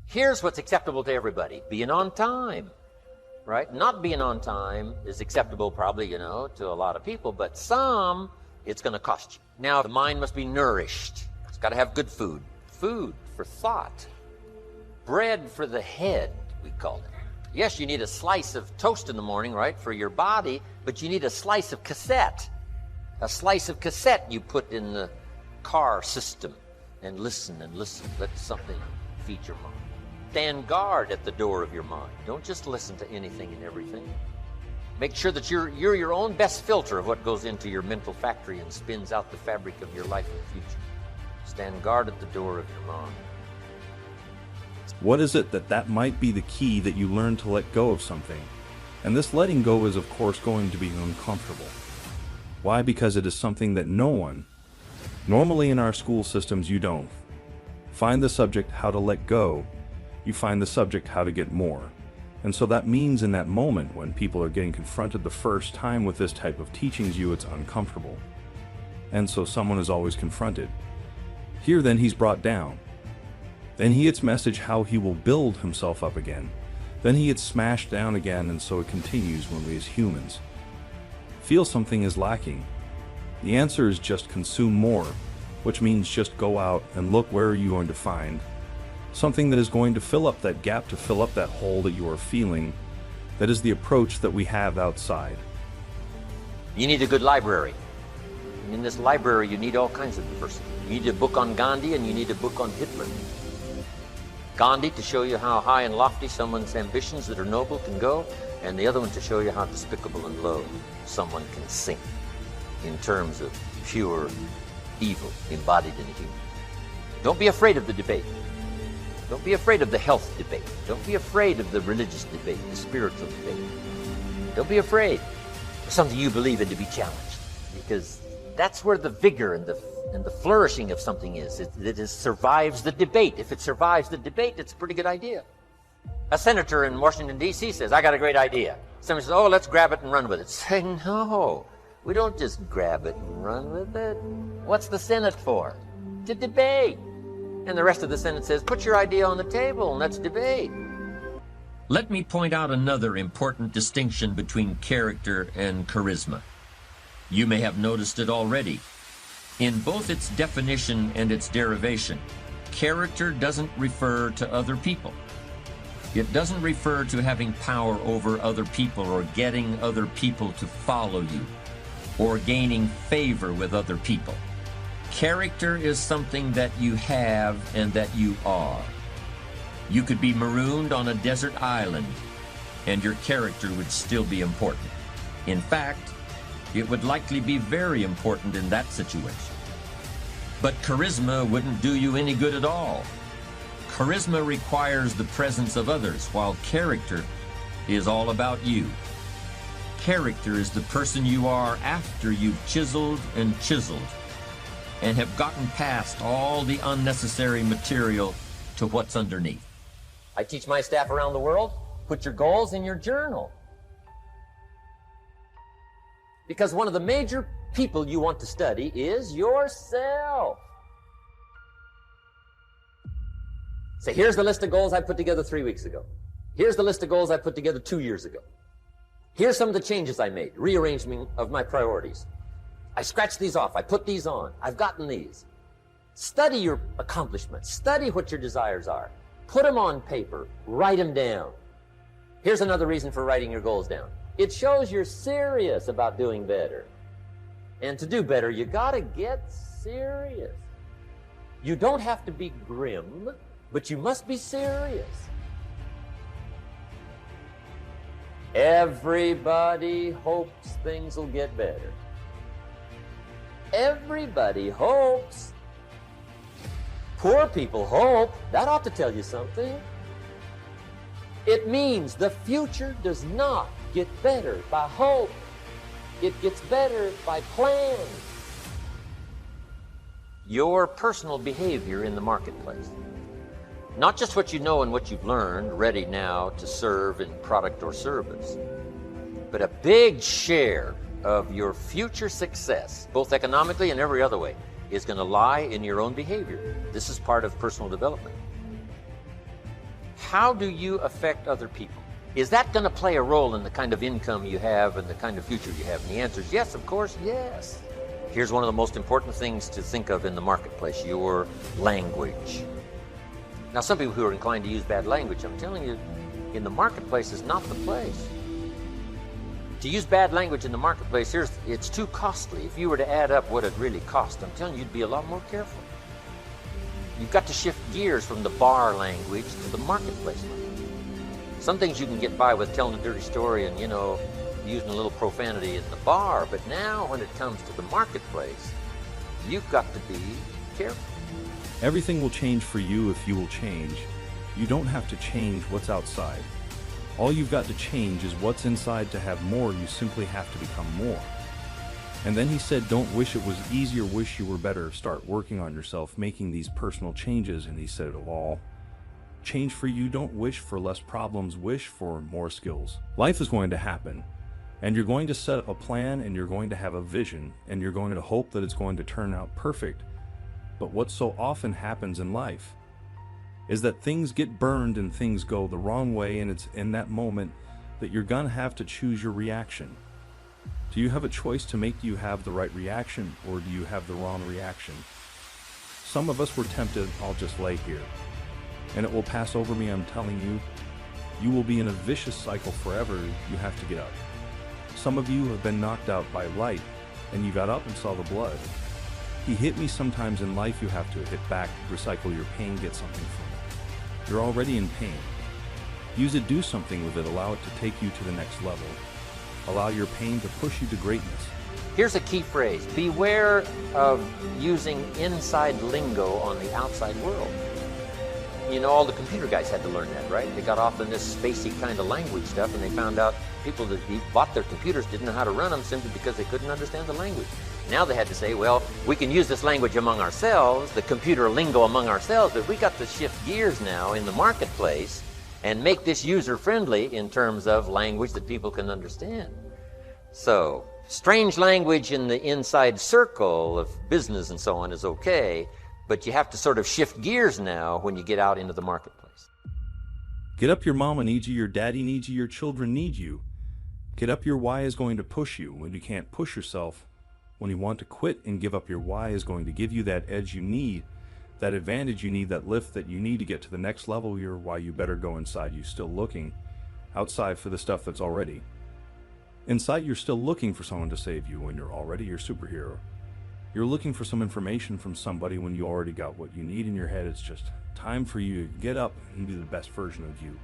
Here's what's acceptable to everybody. Being on time, right? Not being on time is acceptable probably, to a lot of people, but some, it's going to cost you. Now, the mind must be nourished. It's got to have good food. Food for thought. Bread for the head, we call it. Yes, you need a slice of toast in the morning, right, for your body, but you need a slice of cassette. A slice of cassette you put in the car system and listen and listen. Let something feed your mind. Stand guard at the door of your mind. Don't just listen to anything and everything. Make sure that you're your own best filter of what goes into your mental factory and spins out the fabric of your life and future. Stand guard at the door of your mind. What is it that might be the key that you learn to let go of something? And this letting go is, of course, going to be uncomfortable. Why? Because it is something that no one, normally in our school systems, you don't find the subject how to let go. You find the subject how to get more. And so that means in that moment when people are getting confronted the first time with this type of teachings it's uncomfortable. And so someone is always confronted. Here then he's brought down. Then he gets message how he will build himself up again. Then he gets smashed down again, and so it continues when we as humans feel something is lacking. The answer is just consume more, which means just go out and look where you're going to find something that is going to fill up that gap, to fill up that hole that you are feeling. That is the approach that we have outside. You need a good library. In this library, you need all kinds of diversity. You need a book on Gandhi and you need a book on Hitler. Gandhi to show you how high and lofty someone's ambitions that are noble can go, and the other one to show you how despicable and low someone can sink in terms of pure evil embodied in a human. Don't be afraid of the debate. Don't be afraid of the health debate. Don't be afraid of the religious debate, the spiritual debate. Don't be afraid of something you believe in to be challenged, because that's where the vigor and the flourishing of something is. It survives the debate. If it survives the debate, it's a pretty good idea. A senator in Washington, D.C. says, I got a great idea. Somebody says, oh, let's grab it and run with it. Say, no, we don't just grab it and run with it. What's the Senate for? To debate. And the rest of the Senate says, put your idea on the table and let's debate. Let me point out another important distinction between character and charisma. You may have noticed it already. In both its definition and its derivation, character doesn't refer to other people. It doesn't refer to having power over other people or getting other people to follow you or gaining favor with other people. Character is something that you have and that you are. You could be marooned on a desert island and your character would still be important. In fact, it would likely be very important in that situation. But charisma wouldn't do you any good at all. Charisma requires the presence of others, while character is all about you. Character is the person you are after you've chiseled and have gotten past all the unnecessary material to what's underneath. I teach my staff around the world, put your goals in your journal. Because one of the major people you want to study is yourself. Say, here's the list of goals I put together 3 weeks ago. Here's the list of goals I put together 2 years ago. Here's some of the changes I made, rearrangement of my priorities. I scratched these off, I put these on, I've gotten these. Study your accomplishments, study what your desires are. Put them on paper, write them down. Here's another reason for writing your goals down. It shows you're serious about doing better. And to do better, you gotta get serious. You don't have to be grim, but you must be serious. Everybody hopes things will get better. Everybody hopes. Poor people hope. That ought to tell you something. It means the future does not get better by hope. It gets better by plan. Your personal behavior in the marketplace. Not just what you know and what you've learned, ready now to serve in product or service, but a big share of your future success, both economically and every other way, is going to lie in your own behavior. This is part of personal development. how do you affect other people? Is that going to play a role in the kind of income you have and the kind of future you have? And the answer is yes, of course, yes. Here's one of the most important things to think of in the marketplace: your language. Now, some people who are inclined to use bad language, I'm telling you, in the marketplace is not the place. To use bad language in the marketplace, it's too costly. If you were to add up what it really cost, I'm telling you, you'd be a lot more careful. You've got to shift gears from the bar language to the marketplace language. Some things you can get by with telling a dirty story and, using a little profanity in the bar, but now when it comes to the marketplace, you've got to be careful. Everything will change for you if you will change. You don't have to change what's outside. All you've got to change is what's inside. To have more, you simply have to become more. And then he said, don't wish it was easier, wish you were better. Start working on yourself, making these personal changes. And he said, all change for you. Don't wish for less problems, wish for more skills. Life is going to happen, and you're going to set up a plan, and you're going to have a vision, and you're going to hope that it's going to turn out perfect. But what so often happens in life is that things get burned and things go the wrong way, and it's in that moment that you're gonna have to choose your reaction. Do you have a choice to make? Do you have the right reaction, or do you have the wrong reaction? Some of us were tempted, I'll just lay here, and it will pass over me. I'm telling you, you will be in a vicious cycle forever. You have to get up. Some of you have been knocked out by light, and you got up and saw the blood. He hit me. Sometimes in life you have to hit back, recycle your pain, get something from it. You're already in pain. Use it, do something with it, allow it to take you to the next level. Allow your pain to push you to greatness. Here's a key phrase: beware of using inside lingo on the outside world. All the computer guys had to learn that, right? They got off in this spacey kind of language stuff, and they found out people that bought their computers didn't know how to run them simply because they couldn't understand the language. Now they had to say, well, we can use this language among ourselves, the computer lingo among ourselves, but we got to shift gears now in the marketplace and make this user-friendly in terms of language that people can understand. So, strange language in the inside circle of business and so on is okay, but you have to sort of shift gears now when you get out into the marketplace. Get up, your mama needs you, your daddy needs you, your children need you. Get up, your why is going to push you when you can't push yourself. When you want to quit and give up, your why is going to give you that edge you need, that advantage you need, that lift that you need to get to the next level. Your why, you better go inside. You still looking outside for the stuff that's already inside. You're still looking for someone to save you when you're already your superhero. You're looking for some information from somebody when you already got what you need in your head. It's just time for you to get up and be the best version of you.